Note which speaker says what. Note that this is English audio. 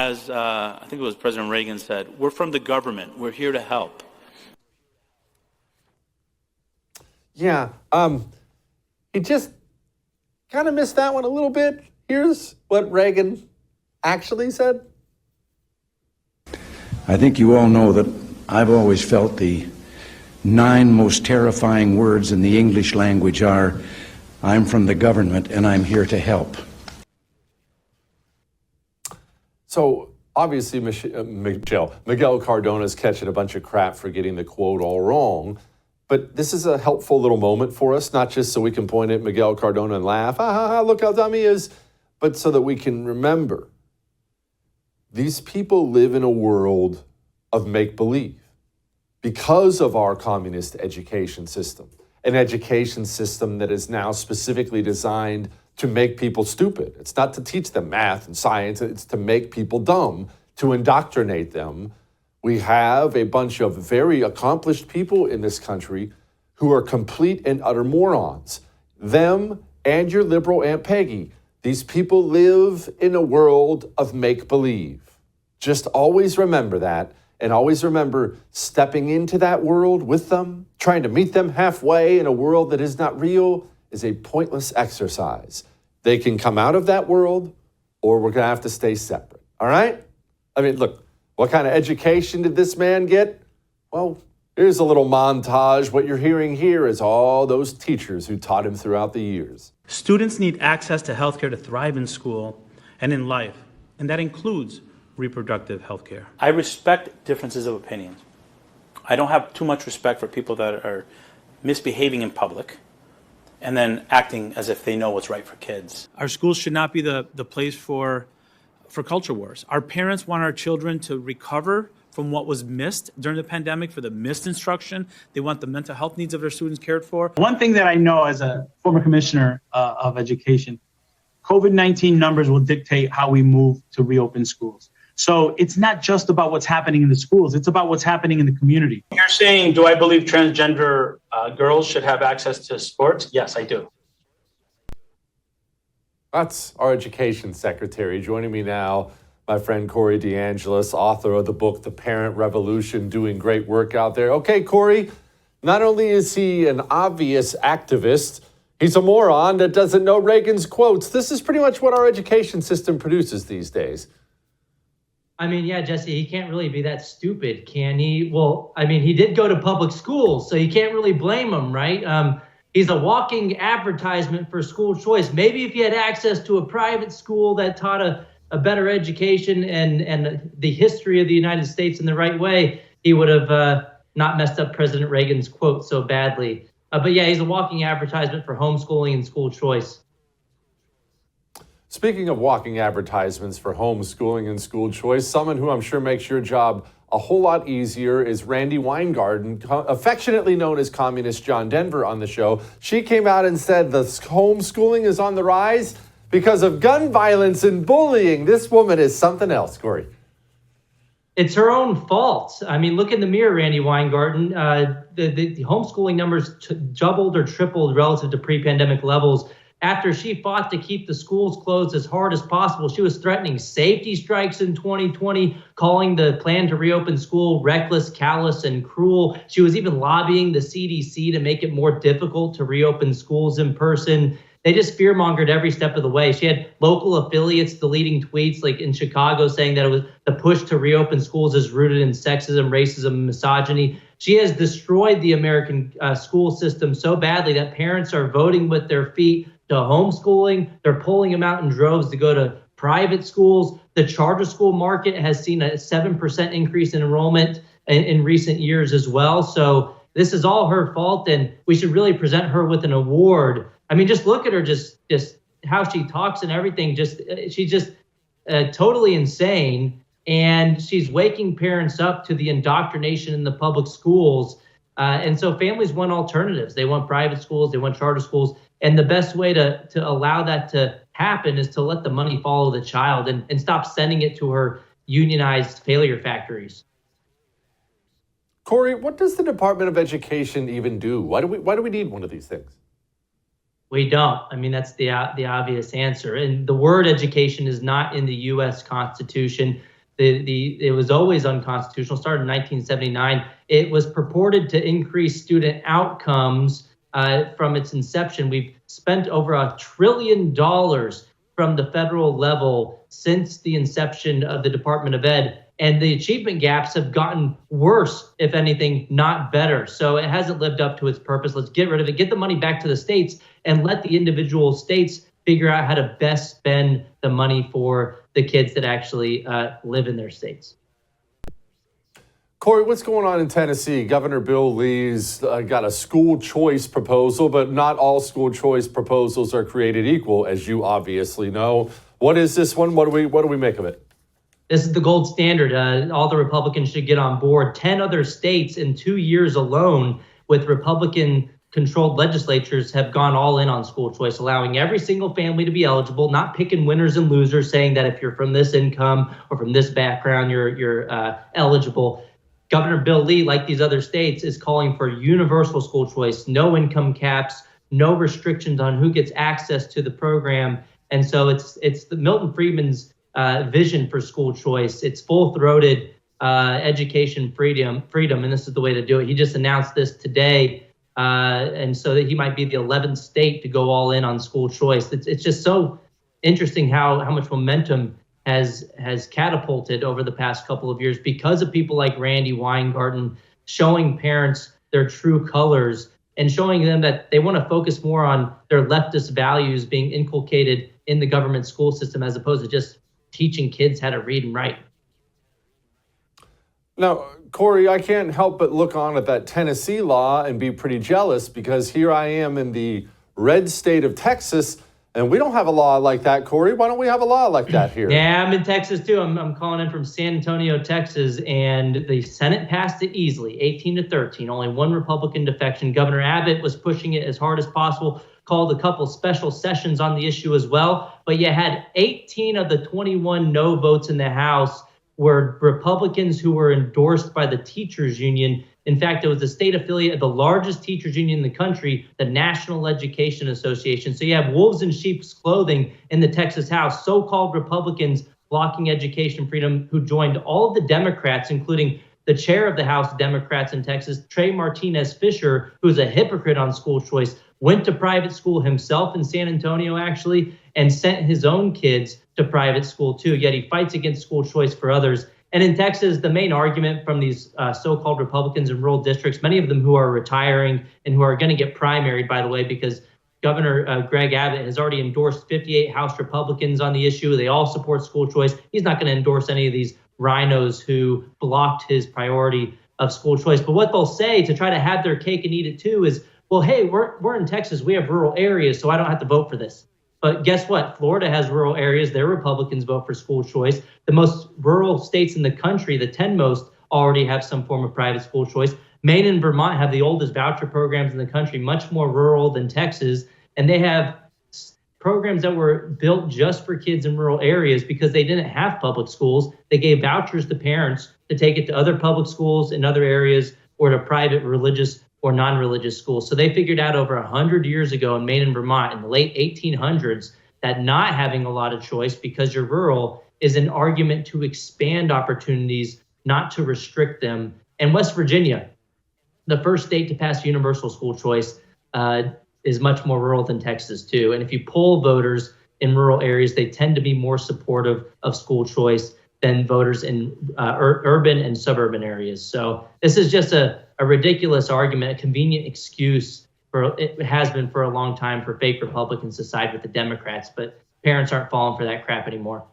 Speaker 1: as I think it was President Reagan said, we're from the government. We're here to help.
Speaker 2: Yeah, he just kind of missed that one a little bit. Here's what Reagan actually said.
Speaker 3: I think you all know that I've always felt the 9 most terrifying words in the English language are, I'm from the government and I'm here to help.
Speaker 2: So obviously Miguel Cardona's catching a bunch of crap for getting the quote all wrong. But this is a helpful little moment for us, not just so we can point at Miguel Cardona and laugh, look how dumb he is, but so that we can remember these people live in a world of make-believe because of our communist education system, an education system that is now specifically designed to make people stupid. It's not to teach them math and science, it's to make people dumb, to indoctrinate them. We have a bunch of very accomplished people in this country who are complete and utter morons. Them and your liberal Aunt Peggy. These people live in a world of make-believe. Just always remember that, and always remember stepping into that world with them, trying to meet them halfway in a world that is not real, is a pointless exercise. They can come out of that world, or we're going to have to stay separate. All right? I mean, look. What kind of education did this man get? Well, here's a little montage. What you're hearing here is all those teachers who taught him throughout the years.
Speaker 4: Students need access to healthcare to thrive in school and in life, and that includes reproductive healthcare.
Speaker 1: I respect differences of opinions. I don't have too much respect for people that are misbehaving in public and then acting as if they know what's right for kids.
Speaker 4: Our schools should not be the place for culture wars. Our parents want our children to recover from what was missed during the pandemic, for the missed instruction. They want the mental health needs of their students cared for.
Speaker 5: One thing that I know as a former commissioner of education, COVID-19 numbers will dictate how we move to reopen schools. So it's not just about what's happening in the schools, it's about what's happening in the community.
Speaker 6: You're saying, do I believe transgender girls should have access to sports? Yes, I do.
Speaker 2: That's our education secretary. Joining me now, my friend Corey DeAngelis, author of the book, The Parent Revolution, doing great work out there. Okay, Corey, not only is he an obvious activist, he's a moron that doesn't know Reagan's quotes. This is pretty much what our education system produces these days.
Speaker 7: I mean, yeah, Jesse, he can't really be that stupid, can he? Well, I mean, he did go to public schools, so you can't really blame him, right? He's a walking advertisement for school choice. Maybe if he had access to a private school that taught a better education and the history of the United States in the right way, he would have not messed up President Reagan's quote so badly. But yeah, he's a walking advertisement for homeschooling and school choice.
Speaker 2: Speaking of walking advertisements for homeschooling and school choice, someone who I'm sure makes your job a whole lot easier is Randi Weingarten, affectionately known as Communist John Denver on the show. She came out and said the homeschooling is on the rise because of gun violence and bullying. This woman is something else, Corey.
Speaker 7: It's her own fault. I mean, look in the mirror, Randi Weingarten. The homeschooling numbers doubled or tripled relative to pre-pandemic levels. After she fought to keep the schools closed as hard as possible, she was threatening safety strikes in 2020, calling the plan to reopen school reckless, callous, and cruel. She was even lobbying the CDC to make it more difficult to reopen schools in person. They just fear-mongered every step of the way. She had local affiliates deleting tweets, like in Chicago, saying that it was the push to reopen schools is rooted in sexism, racism, and misogyny. She has destroyed the American school system so badly that parents are voting with their feet to homeschooling. They're pulling them out in droves to go to private schools. The charter school market has seen a 7% increase in enrollment in recent years as well. So this is all her fault, and we should really present her with an award. I mean, just look at her, just how she talks and everything. She's just totally insane, and she's waking parents up to the indoctrination in the public schools. And so families want alternatives. They want private schools, they want charter schools. And the best way to allow that to happen is to let the money follow the child and stop sending it to her unionized failure factories.
Speaker 2: Corey, what does the Department of Education even do? Why do we need one of these things?
Speaker 7: We don't. I mean, that's the obvious answer. And the word education is not in the U.S. Constitution. it was always unconstitutional, started in 1979. It was purported to increase student outcomes from its inception. We've spent over $1 trillion from the federal level since the inception of the Department of Ed. And the achievement gaps have gotten worse, if anything, not better. So it hasn't lived up to its purpose. Let's get rid of it, get the money back to the states, and let the individual states figure out how to best spend the money for the kids that actually live in their states.
Speaker 2: Corey, what's going on in Tennessee? Governor Bill Lee's got a school choice proposal, but not all school choice proposals are created equal, as you obviously know. What is this one? What do we make of it?
Speaker 7: This is the gold standard. All the Republicans should get on board. 10 other states in 2 years alone with Republican-controlled legislatures have gone all in on school choice, allowing every single family to be eligible, not picking winners and losers, saying that if you're from this income or from this background, you're eligible. Governor Bill Lee, like these other states, is calling for universal school choice, no income caps, no restrictions on who gets access to the program. And so it's the Milton Friedman's vision for school choice. It's full-throated education freedom, and this is the way to do it. He just announced this today, and so that he might be the 11th state to go all in on school choice. It's just so interesting how much momentum has catapulted over the past couple of years because of people like Randy Weingarten showing parents their true colors and showing them that they want to focus more on their leftist values being inculcated in the government school system as opposed to just teaching kids how to read and write.
Speaker 2: Now, Corey, I can't help but look on at that Tennessee law and be pretty jealous because here I am in the red state of Texas, and we don't have a law like that, Corey. Why don't we have a law like that here?
Speaker 7: Yeah, I'm in Texas too. I'm calling in from San Antonio, Texas, and the Senate passed it easily, 18-13. Only one Republican defection. Governor Abbott was pushing it as hard as possible, called a couple special sessions on the issue as well. But you had 18 of the 21 no votes in the House were Republicans who were endorsed by the teachers union. In fact, it was the state affiliate of the largest teachers union in the country, the National Education Association. So you have wolves in sheep's clothing in the Texas House, so-called Republicans blocking education freedom, who joined all of the Democrats, including the chair of the House Democrats in Texas, Trey Martinez Fisher, who's a hypocrite on school choice, went to private school himself in San Antonio, actually, and sent his own kids to private school too, yet he fights against school choice for others. And in Texas, the main argument from these so-called Republicans in rural districts, many of them who are retiring and who are going to get primaried, by the way, because Governor Greg Abbott has already endorsed 58 House Republicans on the issue. They all support school choice. He's not going to endorse any of these rhinos who blocked his priority of school choice. But what they'll say to try to have their cake and eat it too is, well, hey, we're in Texas. We have rural areas, so I don't have to vote for this. But guess what? Florida has rural areas. Their Republicans vote for school choice. The most rural states in the country, the 10 most, already have some form of private school choice. Maine and Vermont have the oldest voucher programs in the country, much more rural than Texas. And they have programs that were built just for kids in rural areas because they didn't have public schools. They gave vouchers to parents to take it to other public schools in other areas or to private religious or non-religious schools. So they figured out over 100 years ago in Maine and Vermont in the late 1800s that not having a lot of choice because you're rural is an argument to expand opportunities, not to restrict them. And West Virginia, the first state to pass universal school choice, is much more rural than Texas too. And if you poll voters in rural areas, they tend to be more supportive of school choice than voters in urban and suburban areas. So this is just a ridiculous argument, a convenient excuse for it has been for a long time for fake Republicans to side with the Democrats, but parents aren't falling for that crap anymore.